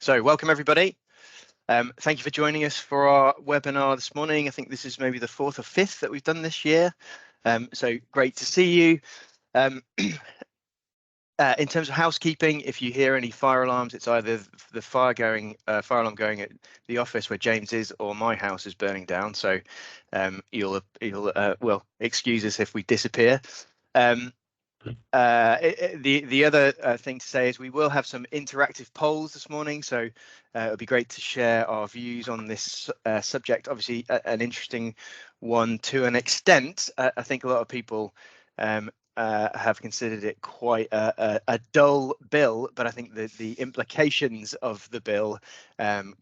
So welcome everybody. Thank you for joining us for our webinar this morning. I think this is maybe the fourth or fifth that we've done this year. So great to see you. In terms of housekeeping, if you hear any fire alarms, it's either the fire alarm going at the office where James is, or my house is burning down. So you'll excuse us if we disappear. The other thing to say is we will have some interactive polls this morning, so it would be great to share our views on this subject. Obviously, an interesting one to an extent. I think a lot of people have considered it quite a dull bill, but I think the implications of the bill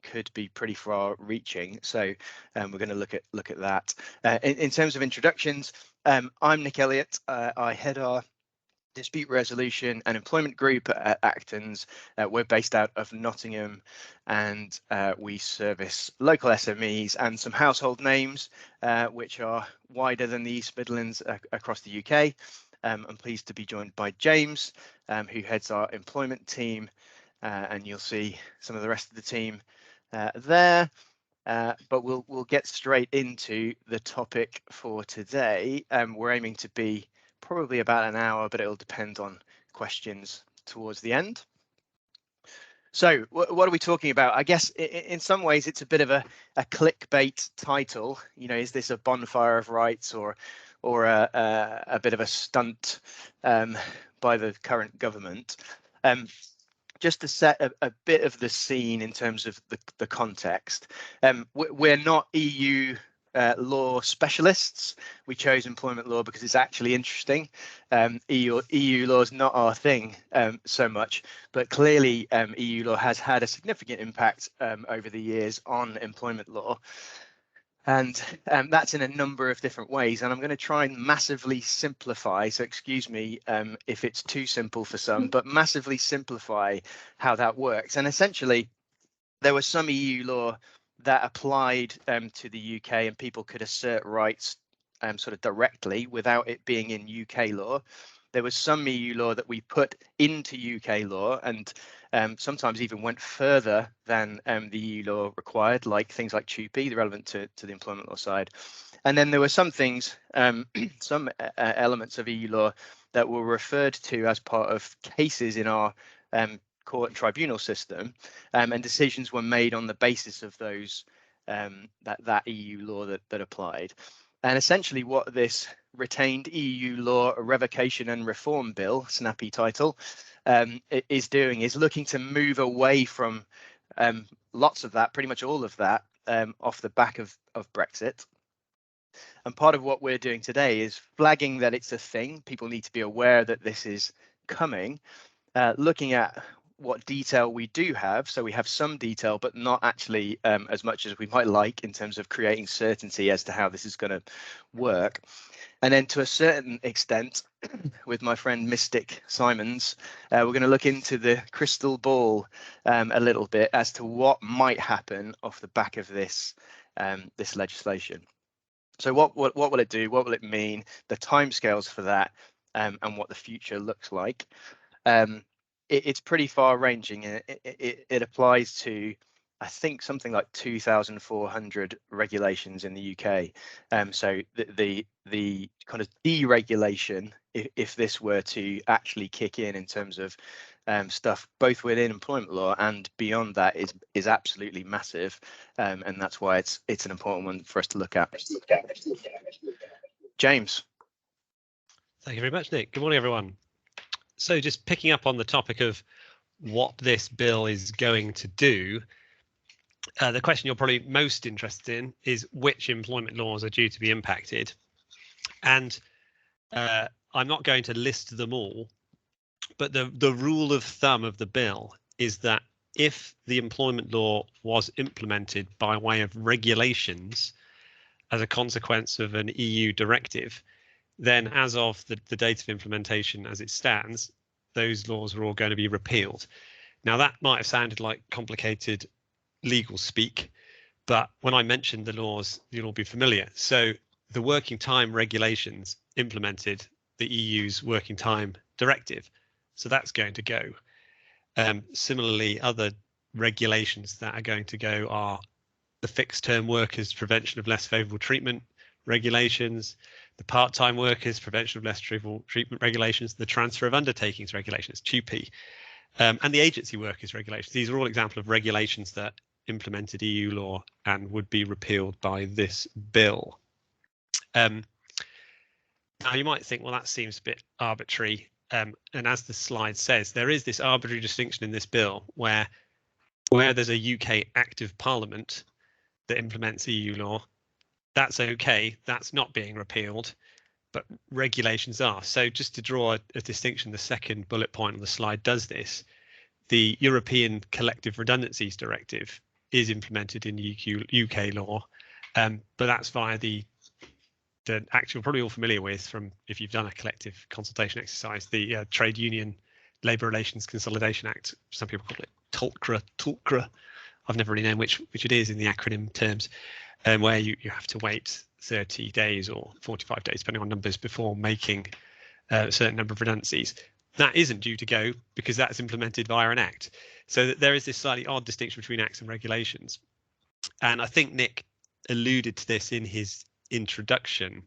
could be pretty far-reaching. So we're going to look at that. In terms of introductions, I'm Nick Elliott. I head our dispute resolution and employment group at Actons. We're based out of Nottingham, and we service local SMEs and some household names which are wider than the East Midlands across the UK. I'm pleased to be joined by James, who heads our employment team, and you'll see some of the rest of the team there. But we'll get straight into the topic for today. We're aiming to be probably about an hour, but it'll depend on questions towards the end. So what are we talking about? I guess in some ways it's a bit of a clickbait title. You know, is this a bonfire of rights or a bit of a stunt by the current government? Just to set a bit of the scene in terms of the context, we're not EU law specialists. We chose employment law because it's actually interesting. EU law is not our thing so much, but clearly EU law has had a significant impact over the years on employment law. And that's in a number of different ways, and I'm going to try and massively simplify, so excuse me if it's too simple for some, but massively simplify how that works. And essentially, there was some EU law that applied to the UK, and people could assert rights sort of directly without it being in UK law. There was some EU law that we put into UK law, and sometimes even went further than the EU law required, like things like TUPE, relevant to the employment law side. And then there were some things, some elements of EU law that were referred to as part of cases in our court and tribunal system, and decisions were made on the basis of those that EU law that applied. And essentially what this retained EU law revocation and reform bill, snappy title, is doing is looking to move away from lots of that, pretty much all of that, off the back of Brexit. And part of what we're doing today is flagging that it's a thing. People need to be aware that this is coming, looking at what detail we do have. So we have some detail, but not actually as much as we might like in terms of creating certainty as to how this is going to work. And then to a certain extent, with my friend Mystic Simons, we're going to look into the crystal ball a little bit as to what might happen off the back of this this legislation. So what will it do? What will it mean? The timescales for that, and what the future looks like. It's pretty far-ranging. It applies to, I think, something like 2,400 regulations in the UK. So the kind of deregulation, if this were to actually kick in terms of stuff both within employment law and beyond that, is absolutely massive, and that's why it's an important one for us to look at. James. Thank you very much, Nick. Good morning, everyone. So just picking up on the topic of what this bill is going to do, the question you're probably most interested in is which employment laws are due to be impacted. And I'm not going to list them all, but the rule of thumb of the bill is that if the employment law was implemented by way of regulations as a consequence of an EU directive, then as of the date of implementation as it stands, those laws are all going to be repealed. Now, that might have sounded like complicated legal speak, but when I mentioned the laws, you'll all be familiar. So the working time regulations implemented the EU's working time directive. So that's going to go. Similarly, other regulations that are going to go are the fixed term workers prevention of less favourable treatment regulations, the part-time workers prevention of less favourable treatment regulations, the transfer of undertakings regulations, TUPE, and the agency workers regulations. These are all examples of regulations that implemented EU law and would be repealed by this bill. Now you might think, well, that seems a bit arbitrary. And as the slide says, there is this arbitrary distinction in this bill where there's a UK active parliament that implements EU law, that's okay, that's not being repealed, but regulations are. So just to draw a distinction, the second bullet point on the slide does this. The European Collective Redundancies Directive is implemented in UK law, but that's via the act you're probably all familiar with from if you've done a collective consultation exercise, the Trade Union Labour Relations Consolidation Act. Some people call it TULCRA. I've never really known which it is in the acronym terms, where you have to wait 30 days or 45 days, depending on numbers, before making a certain number of redundancies. That isn't due to go because that's implemented via an act. So there is this slightly odd distinction between acts and regulations. And I think Nick alluded to this in his introduction.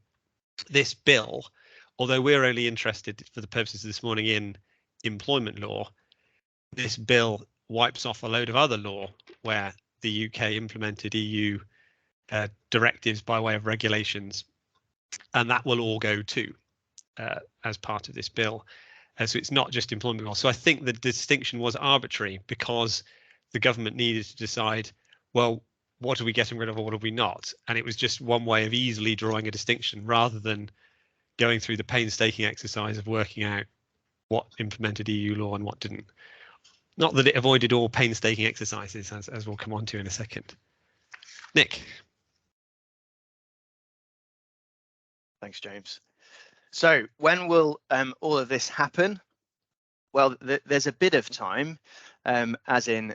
This bill, although we're only interested for the purposes of this morning in employment law, this bill wipes off a load of other law where the UK implemented EU directives by way of regulations, and that will all go too as part of this bill. So it's not just employment law. So I think the distinction was arbitrary because the government needed to decide, well, what are we getting rid of or what are we not? And it was just one way of easily drawing a distinction rather than going through the painstaking exercise of working out what implemented EU law and what didn't. Not that it avoided all painstaking exercises, as we'll come on to in a second. Nick. Thanks, James. So when will all of this happen? Well, there's a bit of time, as in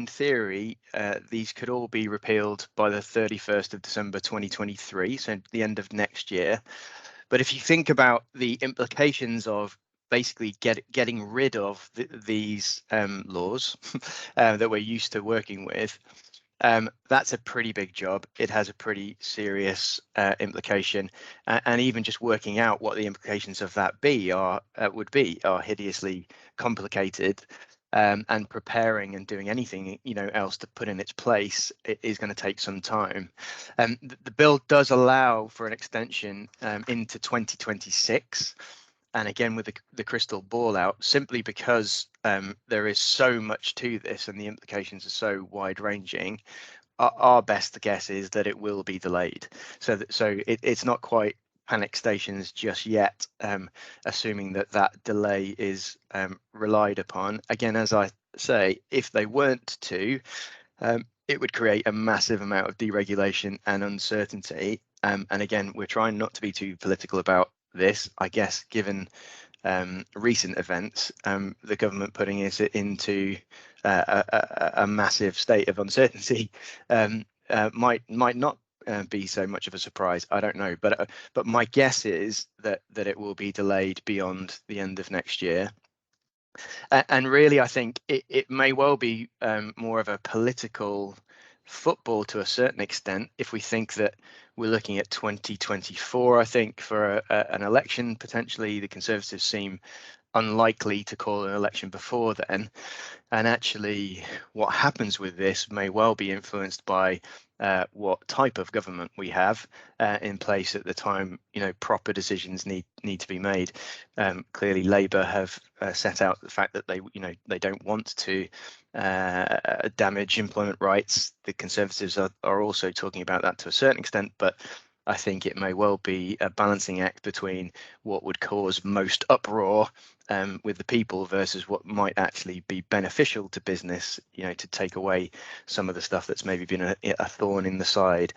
theory, these could all be repealed by the 31st of December 2023, so the end of next year. But if you think about the implications of basically getting rid of these laws that we're used to working with, that's a pretty big job. It has a pretty serious implication, and even just working out what the implications of that would be are hideously complicated. And preparing and doing anything else to put in its place is going to take some time. The bill does allow for an extension into 2026. And again, with the crystal ball out, simply because there is so much to this and the implications are so wide ranging, our best guess is that it will be delayed. So it's not quite panic stations just yet, assuming that delay is relied upon. Again, as I say, if they weren't to, it would create a massive amount of deregulation and uncertainty. And again, we're trying not to be too political about this. I guess given recent events, the government putting it into a massive state of uncertainty might not be so much of a surprise. I don't know, but my guess is that it will be delayed beyond the end of next year. And really, I think it may well be more of a political football to a certain extent if we think that we're looking at 2024. I think for an election, potentially the Conservatives seem unlikely to call an election before then. And actually, what happens with this may well be influenced by what type of government we have in place at the time. Proper decisions need to be made. Clearly, Labour have set out the fact that they don't want to damage employment rights. The Conservatives are also talking about that to a certain extent, but I think it may well be a balancing act between what would cause most uproar with the people versus what might actually be beneficial to business, to take away some of the stuff that's maybe been a thorn in the side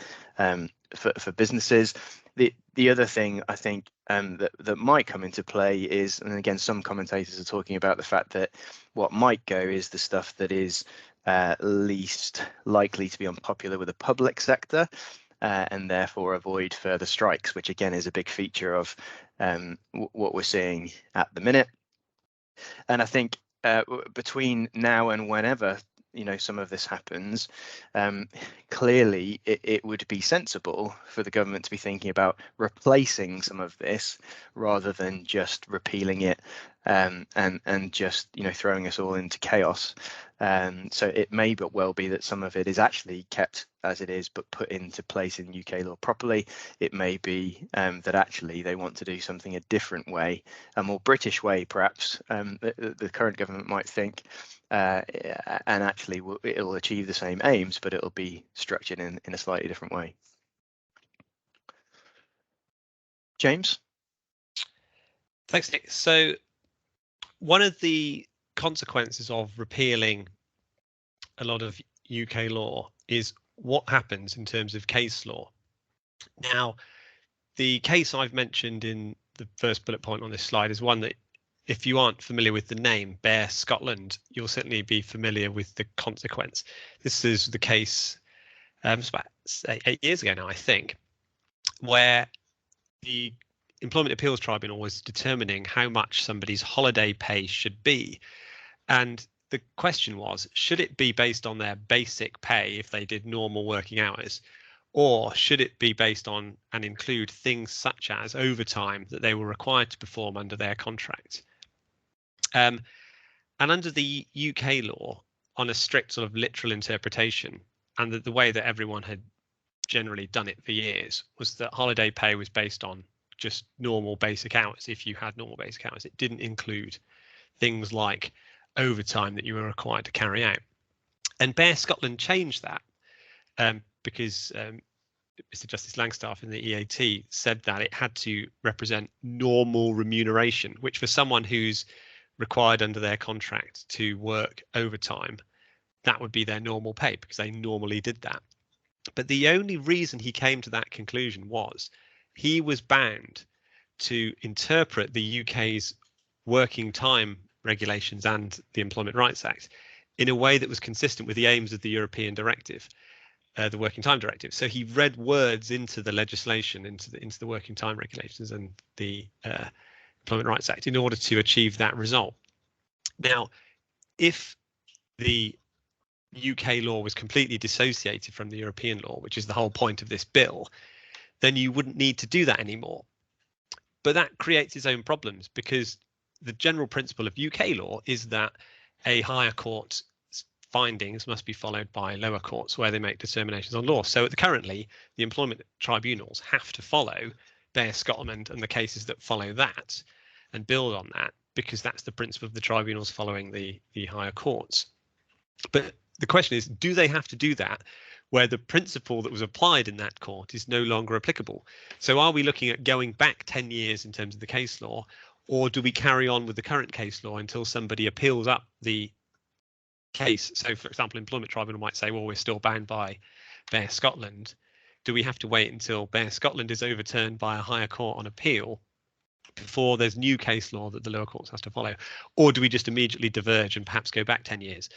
for businesses. The other thing I think that might come into play is, and again, some commentators are talking about the fact that what might go is the stuff that is least likely to be unpopular with the public sector. And therefore avoid further strikes, which again is a big feature of what we're seeing at the minute. And I think between now and whenever some of this happens, clearly it would be sensible for the government to be thinking about replacing some of this rather than just repealing it and just throwing us all into chaos. So it may but well be that some of it is actually kept as it is but put into place in UK law properly. It may be that actually they want to do something a different way, a more British way perhaps. The current government might think, and actually it'll achieve the same aims, but it'll be structured in a slightly different way. James? Thanks, Nick. So one of the consequences of repealing a lot of UK law is what happens in terms of case law. Now, the case I've mentioned in the first bullet point on this slide is one that, if you aren't familiar with the name Bear Scotland, you'll certainly be familiar with the consequence. This is the case it's about 8 years ago now, I think, where the Employment Appeals Tribunal was determining how much somebody's holiday pay should be. And the question was, should it be based on their basic pay if they did normal working hours, or should it be based on and include things such as overtime that they were required to perform under their contract? And under the UK law, on a strict sort of literal interpretation, and the way that everyone had generally done it for years, was that holiday pay was based on just normal basic hours. If you had normal basic hours, it didn't include things like overtime that you were required to carry out. And Bear Scotland changed that because Mr. Justice Langstaff in the EAT said that it had to represent normal remuneration, which for someone who's required under their contract to work overtime, that would be their normal pay because they normally did that. But the only reason he came to that conclusion was he was bound to interpret the UK's working time regulations and the Employment Rights Act in a way that was consistent with the aims of the European directive, the Working Time Directive. So he read words into the legislation, into the Working Time regulations and the Employment Rights Act in order to achieve that result. Now, if the UK law was completely dissociated from the European law, which is the whole point of this bill, then you wouldn't need to do that anymore. But that creates its own problems because the general principle of UK law is that a higher court's findings must be followed by lower courts where they make determinations on law. So currently, the employment tribunals have to follow Bear Scotland and the cases that follow that and build on that, because that's the principle of the tribunals following the higher courts. But the question is, do they have to do that where the principle that was applied in that court is no longer applicable? So are we looking at going back 10 years in terms of the case law, or do we carry on with the current case law until somebody appeals up the case? So, for example, Employment Tribunal might say, well, we're still bound by Bear Scotland. Do we have to wait until Bear Scotland is overturned by a higher court on appeal before there's new case law that the lower courts has to follow? Or do we just immediately diverge and perhaps go back 10 years?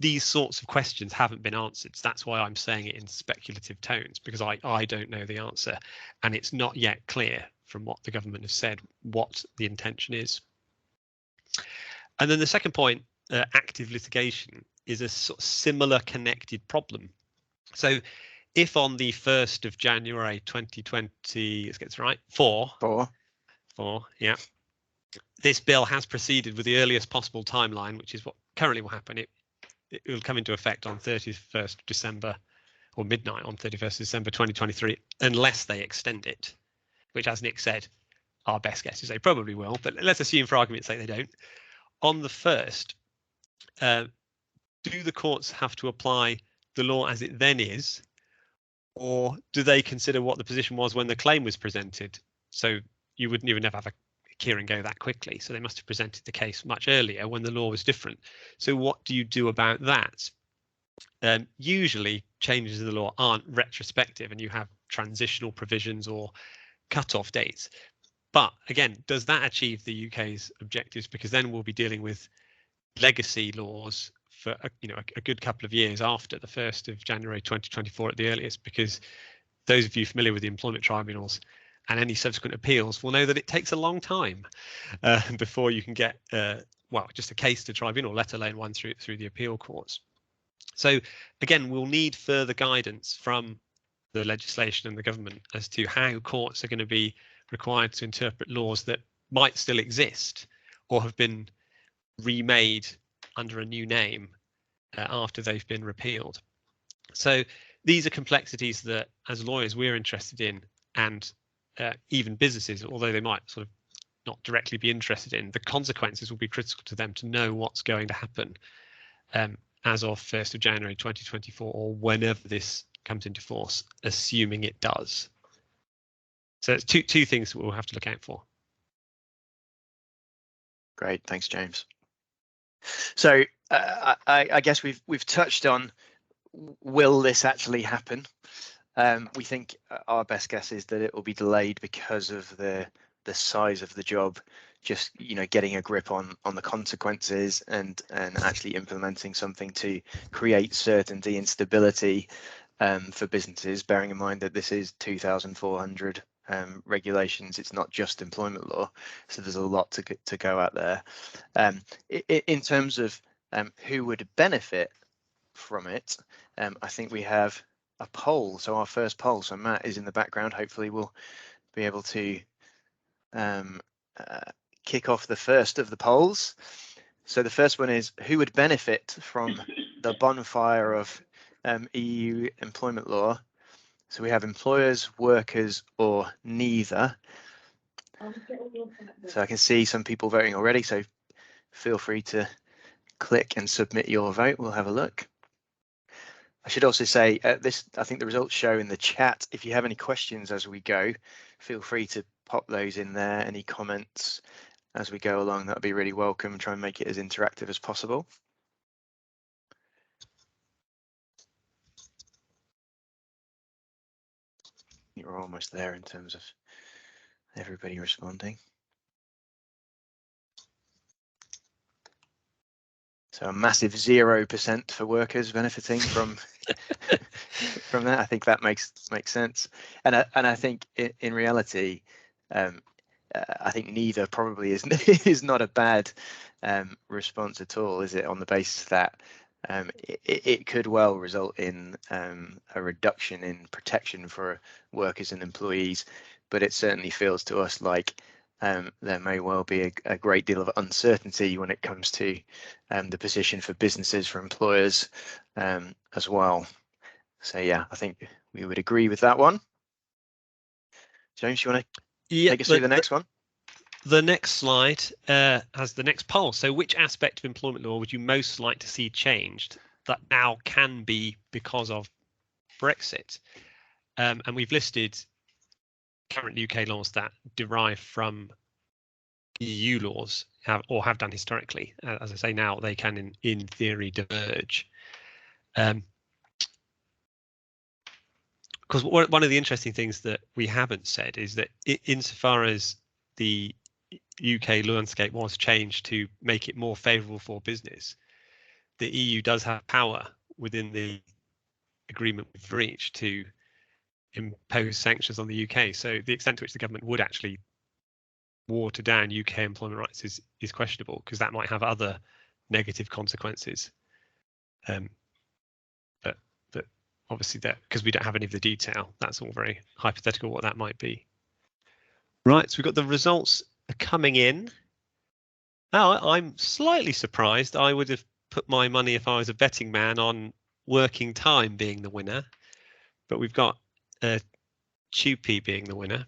These sorts of questions haven't been answered. So that's why I'm saying it in speculative tones, because I don't know the answer. And it's not yet clear from what the government has said what the intention is. And then the second point, active litigation, is a sort of similar connected problem. So if on the 1st of January 2020, let's get this right, four, yeah, this bill has proceeded with the earliest possible timeline, which is what currently will happen. It will come into effect on 31st of December or midnight on 31st of December 2023, unless they extend it, which, as Nick said, our best guess is they probably will, but let's assume for argument's sake they don't. On the 1st, do the courts have to apply the law as it then is, or do they consider what the position was when the claim was presented? So you wouldn't even have a hearing go that quickly. So they must have presented the case much earlier when the law was different. So what do you do about that? Usually changes in the law aren't retrospective and you have transitional provisions or cut-off dates. But again, does that achieve the UK's objectives? Because then we'll be dealing with legacy laws for a good couple of years after the 1st of January 2024 at the earliest, because those of you familiar with the employment tribunals and any subsequent appeals will know that it takes a long time before you can get well, just a case to tribunal, let alone one through the appeal courts. So again, we'll need further guidance from the legislation and the government as to how courts are going to be required to interpret laws that might still exist or have been remade under a new name after they've been repealed. So these are complexities that as lawyers we're interested in, and even businesses, although they might sort of not directly be interested in, the consequences will be critical to them to know what's going to happen as of 1st of January 2024 or whenever this comes into force, assuming it does. So it's two things that we'll have to look out for. Great, thanks, James. So I guess we've touched on, will this actually happen? We think our best guess is that it will be delayed because of the size of the job, just getting a grip on the consequences and actually implementing something to create certainty and stability for businesses, bearing in mind that this is 2,400 regulations. It's not just employment law, so there's a lot to go out there. In terms of who would benefit from it, I think we have a poll. So our first poll. So Matt is in the background. Hopefully we'll be able to kick off the first of the polls. So the first one is, who would benefit from the bonfire of EU employment law? So we have employers, workers, or neither. So I can see some people voting already, so feel free to click and submit your vote. We'll have a look. I should also say I think the results show in the chat. If you have any questions as we go, feel free to pop those in there. Any comments as we go along, that would be really welcome. Try and make it as interactive as possible. You're almost there in terms of everybody responding. So a massive 0% for workers benefiting from from that. I think that makes sense. And I think in reality, I think neither probably is not a bad response at all, is it? On the basis that it could well result in a reduction in protection for workers and employees, but it certainly feels to us like there may well be a great deal of uncertainty when it comes to the position for businesses, for employers as well. So yeah, I think we would agree with that one. James, you want to take us through the next one? The next slide has the next poll. So which aspect of employment law would you most like to see changed that now can be because of Brexit? And we've listed current UK laws that derive from EU laws or have done historically. As I say, now they can in theory diverge. Because one of the interesting things that we haven't said is that insofar as the UK landscape was changed to make it more favourable for business, the EU does have power within the agreement we've reached to impose sanctions on the UK. So the extent to which the government would actually water down UK employment rights is questionable, because that might have other negative consequences. But obviously that, because we don't have any of the detail, that's all very hypothetical what that might be. Right, so we've got the results coming in. Now, I'm slightly surprised. I would have put my money, if I was a betting man, on working time being the winner, but we've got Tupi being the winner,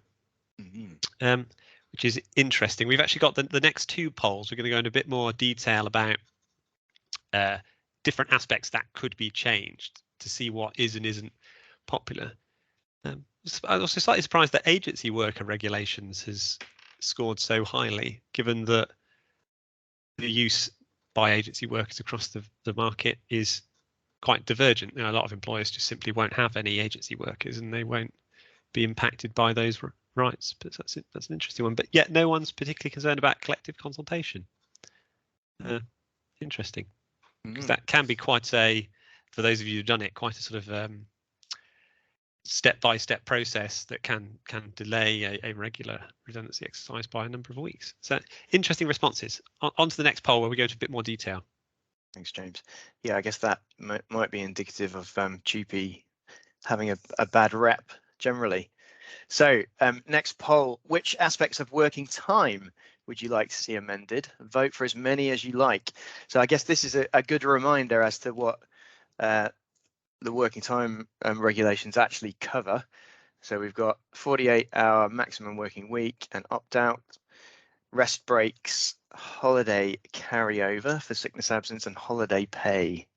which is interesting. We've actually got the next two polls. We're going to go into a bit more detail about different aspects that could be changed to see what is and isn't popular. I was also slightly surprised that agency worker regulations has scored so highly, given that the use by agency workers across the market is quite divergent. A lot of employers just simply won't have any agency workers and they won't be impacted by those rights. But that's an interesting one. But yet no one's particularly concerned about collective consultation. Interesting, because that can be quite a, for those of you who've done it, quite a sort of step-by-step process that can delay a regular redundancy exercise by a number of weeks. So interesting responses. On to the next poll where we go to a bit more detail. Thanks, James. Yeah, I guess that might be indicative of TUPE having a bad rep generally. So next poll, which aspects of working time would you like to see amended? Vote for as many as you like. So I guess this is a good reminder as to what the working time regulations actually cover. So we've got 48-hour maximum working week and opt-out, rest breaks, holiday carryover for sickness absence, and holiday pay.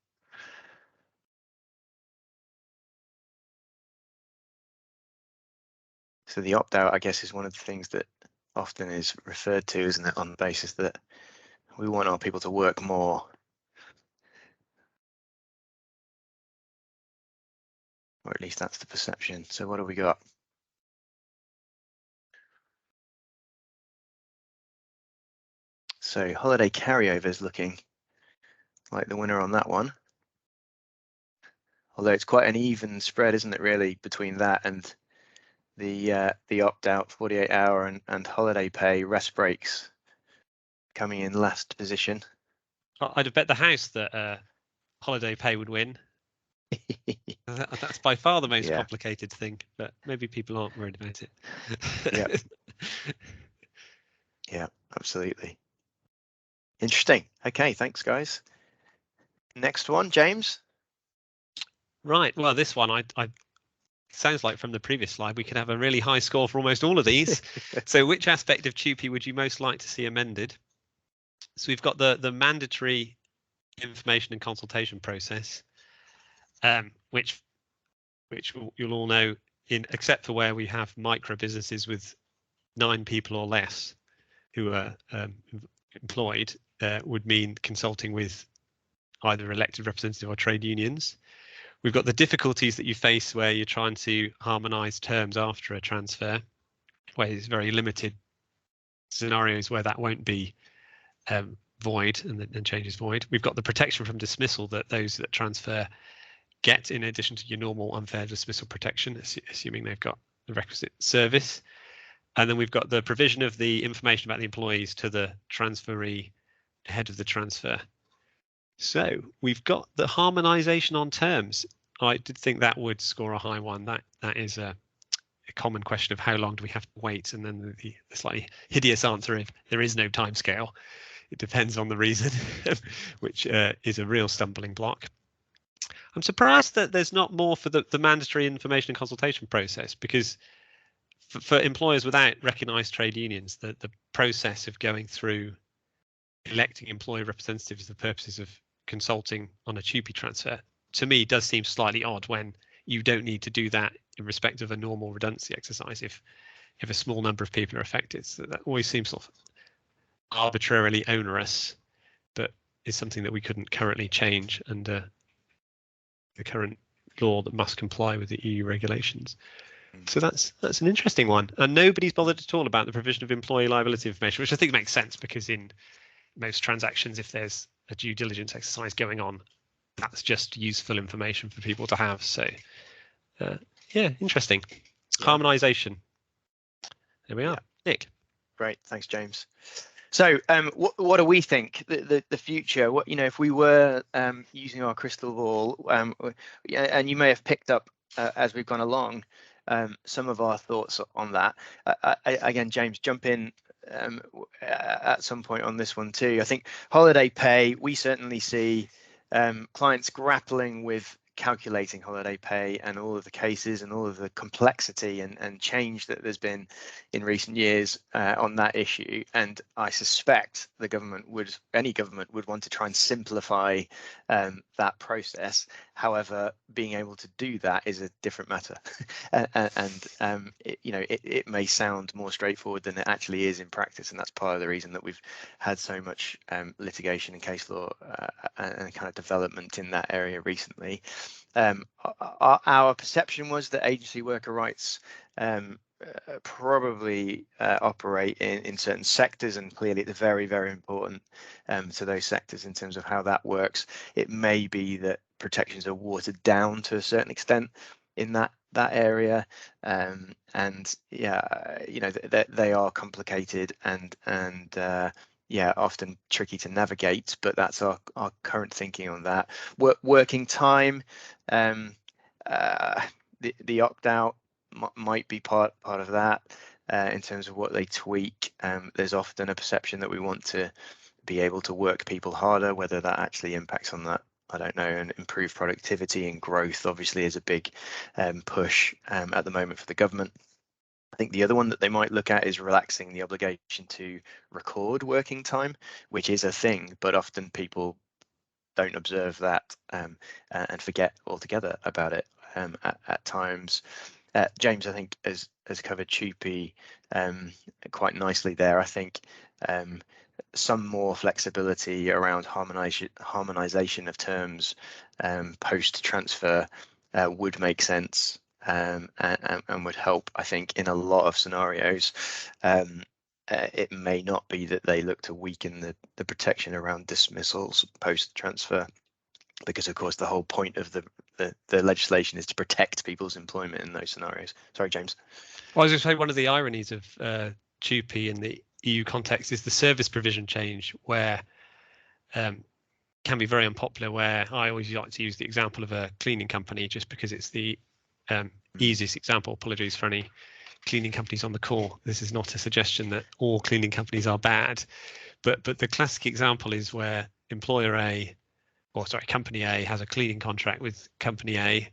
So the opt-out, I guess, is one of the things that often is referred to, isn't it, on the basis that we want our people to work more. Or at least that's the perception. So what have we got? So holiday carryover is looking like the winner on that one. Although it's quite an even spread, isn't it, really, between that and the opt-out 48-hour and holiday pay rest breaks coming in last position. I'd have bet the house that holiday pay would win. That's by far the most complicated thing, but maybe people aren't worried about it. Yeah. Yeah, absolutely. Interesting. Okay, thanks, guys. Next one, James. Right. Well, this one I sounds like from the previous slide we could have a really high score for almost all of these. So which aspect of TUPE would you most like to see amended? So we've got the mandatory information and consultation process, which you'll all know, except for where we have micro businesses with 9 people or less who are employed, would mean consulting with either elected representative or trade unions. We've got the difficulties that you face where you're trying to harmonise terms after a transfer, where there's very limited scenarios where that won't be void and changes void. We've got the protection from dismissal that those that transfer get in addition to your normal unfair dismissal protection, assuming they've got the requisite service. And then we've got the provision of the information about the employees to the transferee ahead of the transfer. So we've got the harmonisation on terms. I did think that would score a high one. That is a common question of how long do we have to wait, and then the slightly hideous answer if there is no time scale. It depends on the reason, which is a real stumbling block. I'm surprised that there's not more for the mandatory information and consultation process, because for employers without recognised trade unions, the process of going through electing employee representatives for the purposes of consulting on a TUPE transfer, to me, does seem slightly odd when you don't need to do that in respect of a normal redundancy exercise if a small number of people are affected. So that always seems sort of arbitrarily onerous, but is something that we couldn't currently change under the current law that must comply with the EU regulations. So that's an interesting one, and nobody's bothered at all about the provision of employee liability information, which I think makes sense, because in most transactions, if there's a due diligence exercise going on, that's just useful information for people to have. So yeah, interesting. Yeah. Harmonisation. There we are. Yeah. Nick. Great, thanks, James. So what do we think the future? What, you know, if we were using our crystal ball, and you may have picked up as we've gone along some of our thoughts on that. Again, James, jump in at some point on this one too. I think holiday pay, we certainly see clients grappling with calculating holiday pay and all of the cases and all of the complexity and change that there's been in recent years on that issue. And I suspect the government any government would want to try and simplify that process. However, being able to do that is a different matter. And it may sound more straightforward than it actually is in practice. And that's part of the reason that we've had so much litigation and case law and kind of development in that area recently. Our perception was that agency worker rights probably operate in certain sectors, and clearly it's very, very important to those sectors in terms of how that works. It may be that protections are watered down to a certain extent in that area, and yeah, you know, they are complicated and often tricky to navigate, but that's our current thinking on that. Working time, the opt-out might be part of that in terms of what they tweak. There's often a perception that we want to be able to work people harder, whether that actually impacts on that, I don't know. And improve productivity and growth obviously is a big push at the moment for the government. I think the other one that they might look at is relaxing the obligation to record working time, which is a thing, but often people don't observe that and forget altogether about it at times. James, I think, has covered TUPE quite nicely there. I think some more flexibility around harmonization of terms post transfer would make sense and would help, I think, in a lot of scenarios. It may not be that they look to weaken the protection around dismissals post transfer, because of course the whole point of the legislation is to protect people's employment in those scenarios. Sorry, James. Well, I was going to say one of the ironies of TUPE in the EU context is the service provision change, where can be very unpopular, where I always like to use the example of a cleaning company just because it's the easiest example. Apologies for any cleaning companies on the call. This is not a suggestion that all cleaning companies are bad, but the classic example is where company A has a cleaning contract with company A,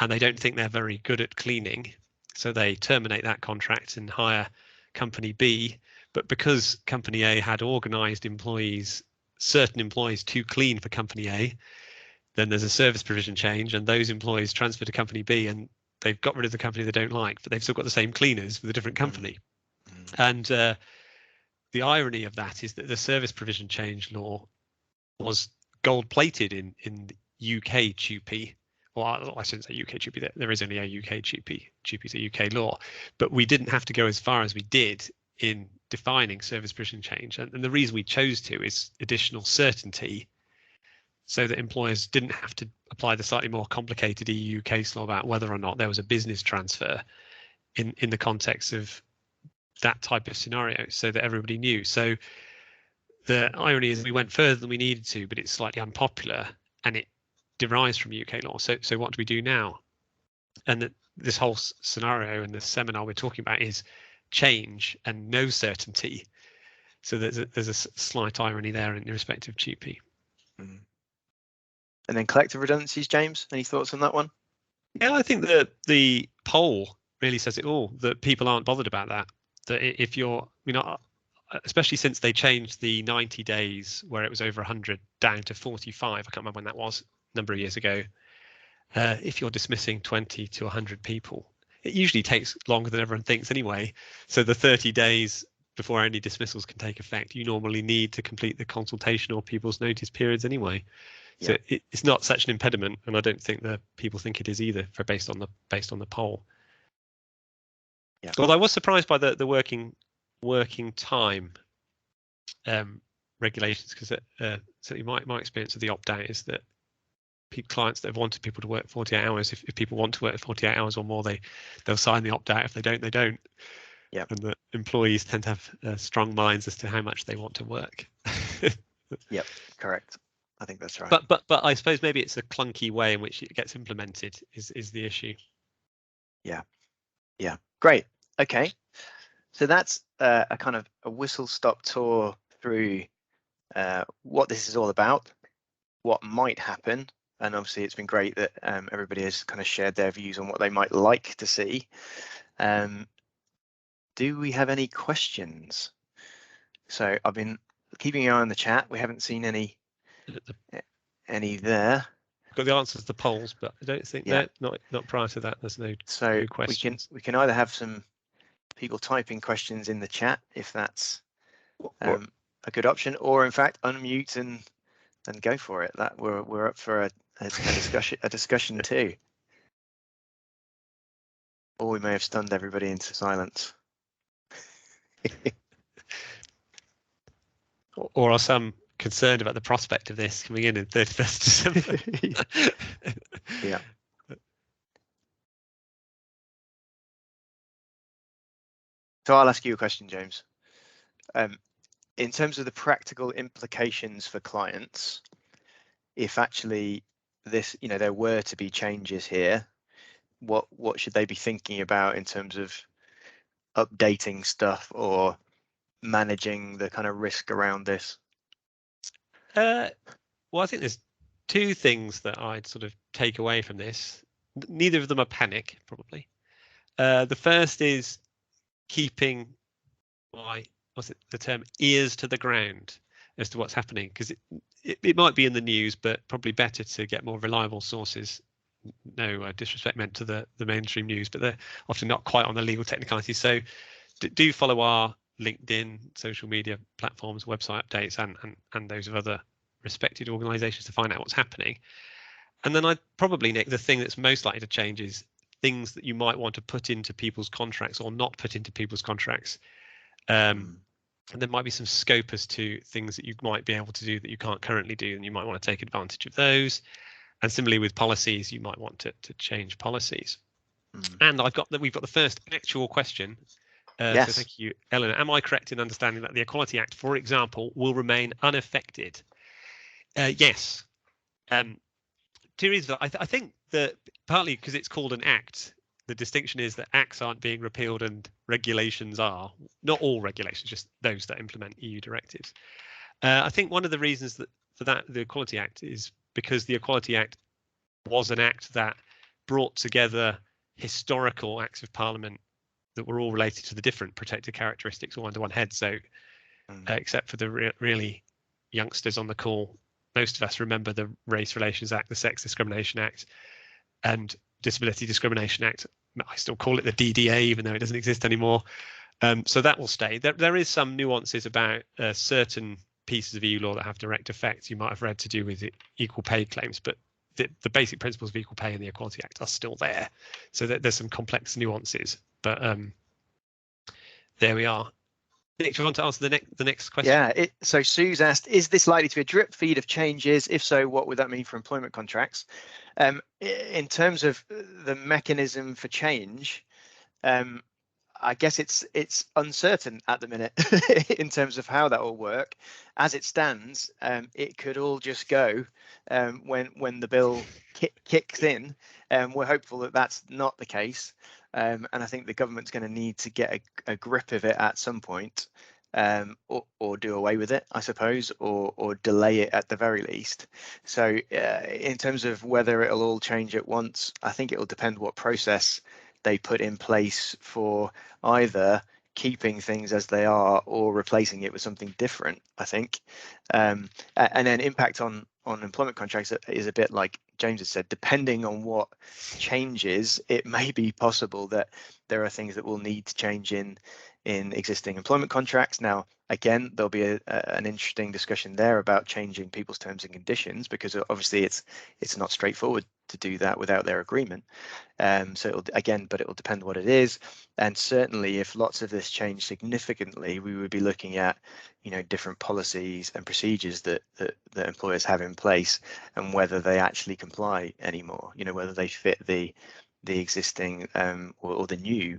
and they don't think they're very good at cleaning, so they terminate that contract and hire company B. But because company A had organised certain employees to clean for company A, then there's a service provision change, and those employees transfer to company B, and they've got rid of the company they don't like, but they've still got the same cleaners with a different company. And the irony of that is that the service provision change law was gold-plated in the UK TUPE. Well, I shouldn't say UK TUPE. There is only a UK TUPE. TUPE is a UK law, but we didn't have to go as far as we did in defining service provision change. And the reason we chose to is additional certainty, so that employers didn't have to apply the slightly more complicated EU case law about whether or not there was a business transfer in the context of that type of scenario, so that everybody knew. So the irony is we went further than we needed to, but it's slightly unpopular and it derives from UK law. So what do we do now? And this whole scenario and the seminar we're talking about is change and no certainty. So there's a slight irony there in respect of TUPE. And then collective redundancies, James, any thoughts on that one? Yeah, I think that the poll really says it all, that people aren't bothered about that. That if you're, especially since they changed the 90 days where it was over 100 down to 45, I can't remember when that was, a number of years ago. If you're dismissing 20 to 100 people, it usually takes longer than everyone thinks anyway. So the 30 days before any dismissals can take effect, you normally need to complete the consultation or people's notice periods anyway. So it's not such an impediment, and I don't think that people think it is either, based on the poll. Yeah. Although I was surprised by the working time regulations, because certainly my experience of the opt-out is that clients that have wanted people to work 48 hours, if people want to work 48 hours or more, they'll sign the opt-out. If they don't, they don't. Yeah. And the employees tend to have strong minds as to how much they want to work. Yep, correct. I think that's right. But I suppose maybe it's a clunky way in which it gets implemented is the issue. Yeah. Great. Okay. So that's a kind of a whistle-stop tour through what this is all about, what might happen, and obviously it's been great that everybody has kind of shared their views on what they might like to see. Do we have any questions? So I've been keeping an eye on the chat. We haven't seen any there. Got the answers to the polls, but I don't think that not prior to that. There's no questions. We can either have some people typing questions in the chat if that's a good option, or in fact unmute and go for it. That we're up for a discussion too. Or we may have stunned everybody into silence. Or are some concerned about the prospect of this coming in 31st December? Yeah. So I'll ask you a question, James. in terms of the practical implications for clients, if actually this, there were to be changes here, what should they be thinking about in terms of updating stuff or managing the kind of risk around this? Well, I think there's two things that I'd sort of take away from this. Neither of them are panic, probably. The first is keeping what's the term, ears to the ground as to what's happening, because it might be in the news, but probably better to get more reliable sources. No disrespect meant to the mainstream news, but they're often not quite on the legal technicalities. So do follow our LinkedIn, social media platforms, website updates, and those of other respected organisations to find out what's happening. And then I'd probably, Nick, the thing that's most likely to change is things that you might want to put into people's contracts or not put into people's contracts. And there might be some scope as to things that you might be able to do that you can't currently do, and you might want to take advantage of those. And similarly with policies, you might want to change policies. And we've got the first actual question. Yes. So thank you, Eleanor. Am I correct in understanding that the Equality Act, for example, will remain unaffected? Yes. Two reasons. I think that partly because it's called an act, the distinction is that acts aren't being repealed and regulations are. Not all regulations, just those that implement EU directives. I think one of the reasons for that the Equality Act is because the Equality Act was an act that brought together historical acts of Parliament that were all related to the different protected characteristics all under one head. So except for the really youngsters on the call, most of us remember the Race Relations Act, the Sex Discrimination Act, and Disability Discrimination Act. I still call it the DDA, even though it doesn't exist anymore. So that will stay. There is some nuances about certain pieces of EU law that have direct effects you might have read to do with equal pay claims, but the basic principles of equal pay in the Equality Act are still there. So there's some complex nuances, but there we are. Nick, do you want to answer the next question? Yeah, so Sue's asked, is this likely to be a drip feed of changes? If so, what would that mean for employment contracts? In terms of the mechanism for change, I guess it's uncertain at the minute in terms of how that will work. As it stands, it could all just go when the bill kicks in. We're hopeful that that's not the case. And I think the government's going to need to get a grip of it at some point, or do away with it, I suppose, or delay it at the very least. So in terms of whether it'll all change at once, I think it'll depend what process they put in place for either keeping things as they are or replacing it with something different, I think. And then impact on employment contracts is a bit like James has said, depending on what changes, it may be possible that there are things that will need to change in existing employment contracts. Now, again, there'll be an interesting discussion there about changing people's terms and conditions, because obviously it's not straightforward to do that without their agreement. So it'll depend what it is. And certainly if lots of this change significantly, we would be looking at, different policies and procedures that employers have in place, and whether they actually comply anymore, whether they fit the existing or the new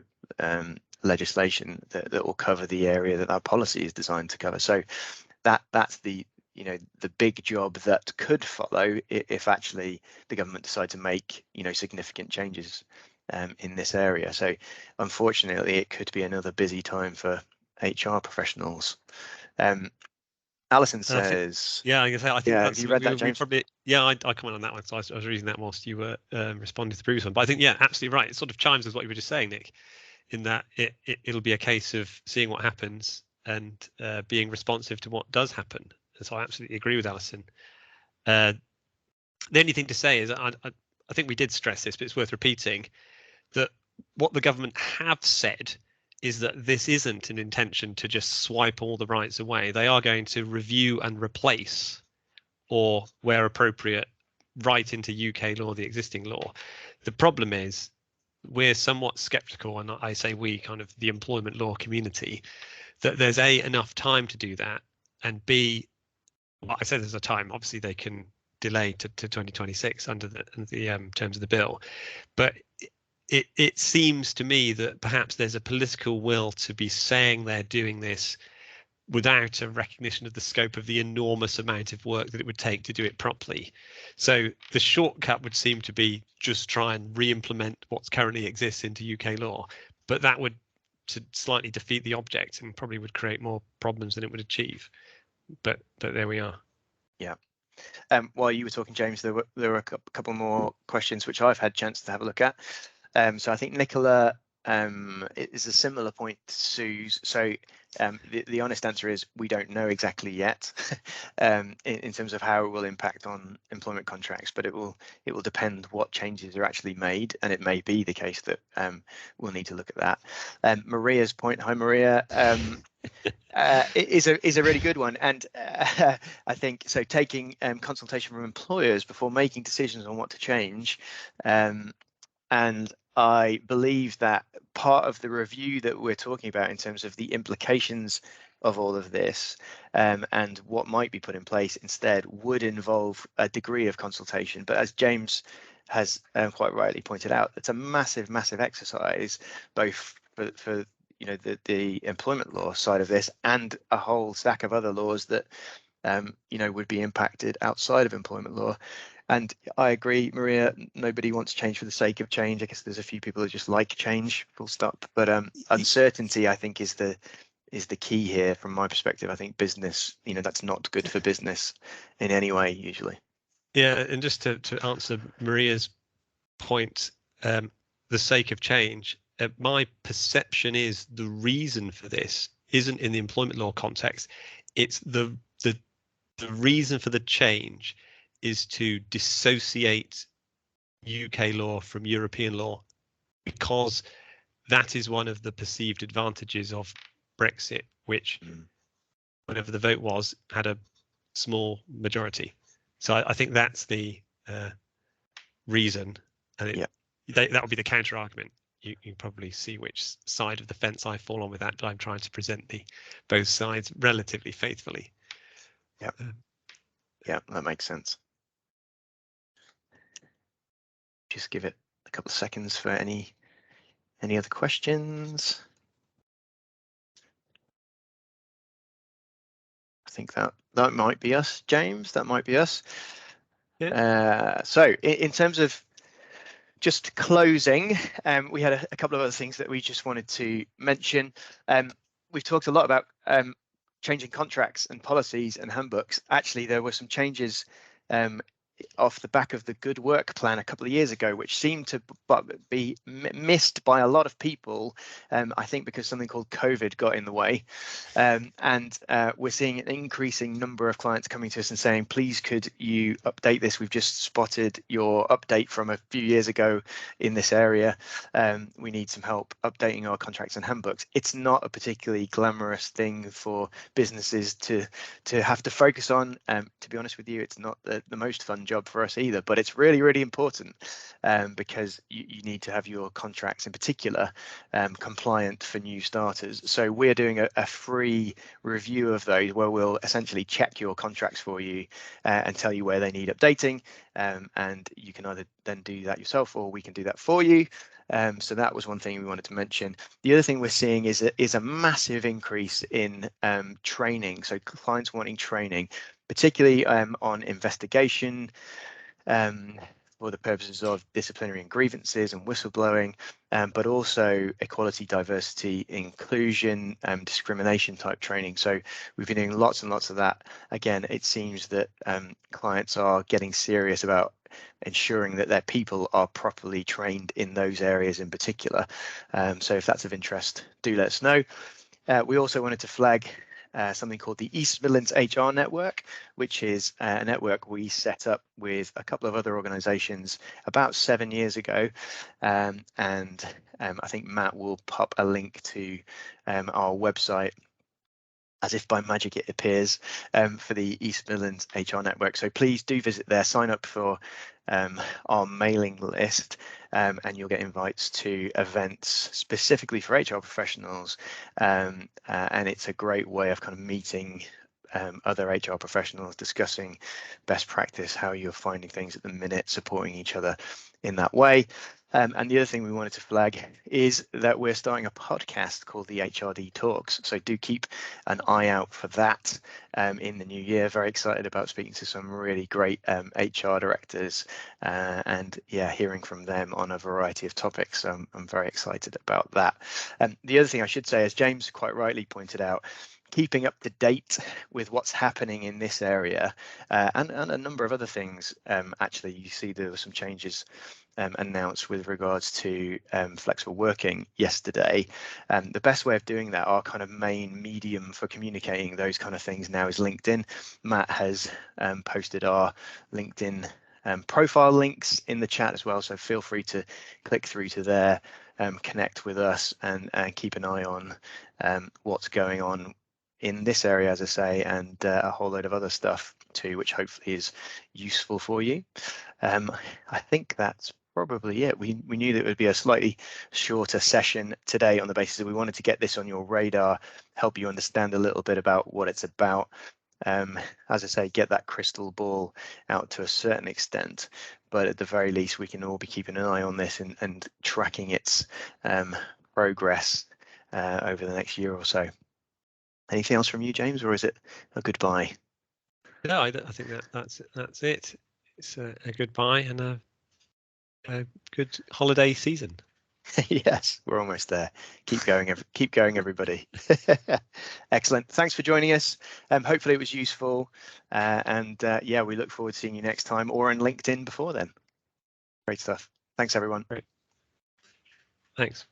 legislation that will cover the area that our policy is designed to cover. So that's the big job that could follow if actually the government decide to make significant changes in this area. So unfortunately, it could be another busy time for HR professionals. Alison says, I think that's, you read that, James? I comment on that one. So I was reading that whilst you were responding to the previous one. But I think, absolutely right. It sort of chimes with what you were just saying, Nick, in that it'll be a case of seeing what happens and being responsive to what does happen. And so I absolutely agree with Alison. The only thing to say is I think we did stress this, but it's worth repeating that what the government have said is that this isn't an intention to just swipe all the rights away. They are going to review and replace, or where appropriate, write into UK law the existing law. The problem is we're somewhat skeptical, and I say we, kind of the employment law community, that there's enough time to do that, and B, well, I said there's a time. Obviously, they can delay to 2026 under the terms of the bill, but it seems to me that perhaps there's a political will to be saying they're doing this without a recognition of the scope of the enormous amount of work that it would take to do it properly. So the shortcut would seem to be just try and re-implement what currently exists into UK law, but that would slightly defeat the object and probably would create more problems than it would achieve. But there we are. Yeah. While you were talking, James, there were a couple more questions which I've had a chance to have a look at. So I think Nicola is a similar point to Sue's. So the honest answer is we don't know exactly yet in terms of how it will impact on employment contracts, but it will depend what changes are actually made, and it may be the case that we'll need to look at that. Maria's point, hi Maria, is a really good one, and I think so. Taking consultation from employers before making decisions on what to change, and I believe that part of the review that we're talking about in terms of the implications of all of this and what might be put in place instead would involve a degree of consultation. But as James has quite rightly pointed out, it's a massive exercise, both for the employment law side of this and a whole stack of other laws that would be impacted outside of employment law. And I agree, Maria, nobody wants change for the sake of change. I guess there's a few people that just like change, full stop. But uncertainty, I think, is the key here from my perspective. I think business, that's not good for business in any way, usually. Yeah, and just to answer Maria's point, the sake of change, my perception is the reason for this isn't in the employment law context. It's the reason for the change is to dissociate UK law from European law, because that is one of the perceived advantages of Brexit, which, whatever the vote was, had a small majority. So I think that's the reason, and that would be the counter argument. You probably see which side of the fence I fall on with that, but I'm trying to present both sides relatively faithfully. Yeah, yeah, that makes sense. Just give it a couple of seconds for any other questions. I think that might be us, James. That might be us. Yeah. So in terms of just closing, we had a couple of other things that we just wanted to mention. We've talked a lot about changing contracts and policies and handbooks. Actually, there were some changes off the back of the Good Work plan a couple of years ago, which seemed to be missed by a lot of people, I think because something called COVID got in the way. And we're seeing an increasing number of clients coming to us and saying, please, could you update this? We've just spotted your update from a few years ago in this area. We need some help updating our contracts and handbooks. It's not a particularly glamorous thing for businesses to have to focus on. To be honest with you, it's not the most fun job for us either, but it's really important because you need to have your contracts in particular compliant for new starters. So we're doing a free review of those where we'll essentially check your contracts for you and tell you where they need updating, and you can either then do that yourself or we can do that for you. So that was one thing we wanted to mention. The other thing we're seeing is a massive increase in training. So clients wanting training, particularly on investigation for the purposes of disciplinary and grievances and whistleblowing, but also equality, diversity, inclusion, discrimination type training. So we've been doing lots and lots of that. Again, it seems that clients are getting serious about ensuring that their people are properly trained in those areas in particular. So if that's of interest, do let us know. We also wanted to flag something called the East Midlands HR Network, which is a network we set up with a couple of other organisations about 7 years ago, and I think Matt will pop a link to our website, as if by magic it appears, for the East Midlands HR Network. So please do visit there, sign up for our mailing list, and you'll get invites to events specifically for HR professionals, and it's a great way of kind of meeting other HR professionals, discussing best practice, how you're finding things at the minute, supporting each other in that way. And the other thing we wanted to flag is that we're starting a podcast called the HRD Talks. So do keep an eye out for that in the new year. Very excited about speaking to some really great HR directors and yeah, hearing from them on a variety of topics. So I'm very excited about that. The other thing I should say, as James quite rightly pointed out, keeping up to date with what's happening in this area and a number of other things. Actually, you see there were some changes announced with regards to flexible working yesterday. The best way of doing that, our kind of main medium for communicating those kind of things now, is LinkedIn. Matt has posted our LinkedIn profile links in the chat as well, so feel free to click through to there, connect with us, and keep an eye on what's going on in this area, as I say, and a whole load of other stuff too, which hopefully is useful for you. I think that's probably it. We knew that it would be a slightly shorter session today on the basis that we wanted to get this on your radar, help you understand a little bit about what it's about. As I say, get that crystal ball out to a certain extent, but at the very least, we can all be keeping an eye on this and tracking its progress over the next year or so. Anything else from you, James, or is it a goodbye? No, I think that's it. It's a goodbye and a good holiday season. Yes, we're almost there. Keep going, everybody. Excellent. Thanks for joining us. Hopefully it was useful. And yeah, we look forward to seeing you next time or on LinkedIn before then. Great stuff. Thanks, everyone. Great. Thanks.